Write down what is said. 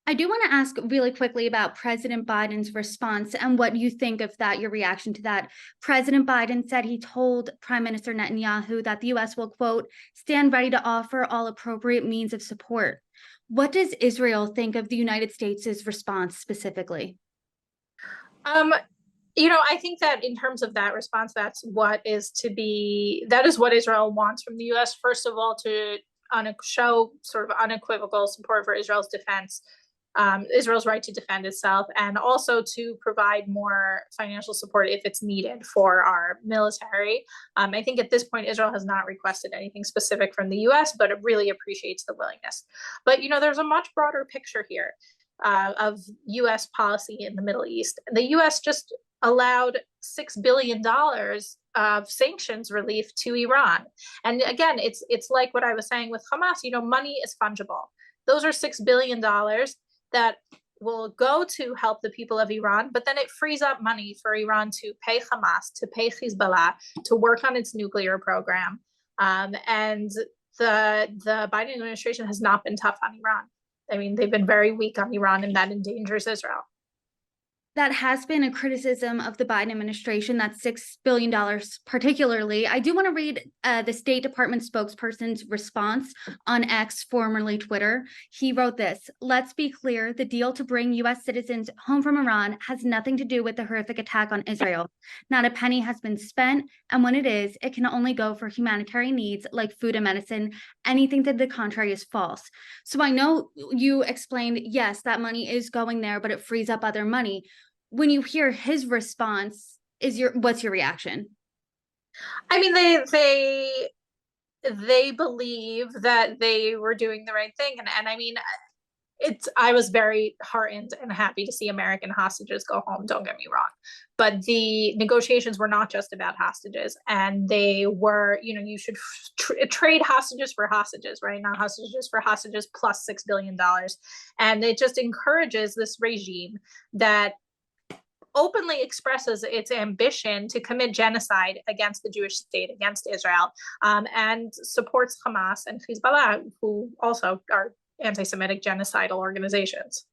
I do want to ask really quickly about President Biden's response and what you think of that, your reaction to that. President Biden said he told Prime Minister Netanyahu that the U.S. will, quote, stand ready to offer all appropriate means of support. What does Israel think of the United States' response specifically? Um, I think that in terms of that response, that is what Israel wants from the US. First of all, to show sort of unequivocal support for Israel's defense, Israel's right to defend itself, and also to provide more financial support if it's needed for our military. I think at this point, Israel has not requested anything specific from the US, but it really appreciates the willingness. But, there's a much broader picture here of US policy in the Middle East. The US just allowed $6 billion of sanctions relief to Iran. And again, it's like what I was saying with Hamas, money is fungible. Those are $6 billion that will go to help the people of Iran, but then it frees up money for Iran to pay Hamas, to pay Hezbollah, to work on its nuclear program. And the Biden administration has not been tough on Iran. I mean, they've been very weak on Iran, and that endangers Israel. That has been a criticism of the Biden administration, that $6 billion particularly. I do want to read the State Department spokesperson's response on X, formerly Twitter. He wrote this: let's be clear, the deal to bring U.S. citizens home from Iran has nothing to do with the horrific attack on Israel. Not a penny has been spent, and when it is, it can only go for humanitarian needs like food and medicine. Anything to the contrary is false. So I know you explained, yes, that money is going there, but it frees up other money. When you hear his response, what's your reaction? I mean, they believe that they were doing the right thing, and I mean, I was very heartened and happy to see American hostages go home. Don't get me wrong, but the negotiations were not just about hostages, and they were, you should trade hostages for hostages, right? Not hostages for hostages plus $6 billion, and it just encourages this regime that openly expresses its ambition to commit genocide against the Jewish state, against Israel, and supports Hamas and Hezbollah, who also are anti-Semitic genocidal organizations.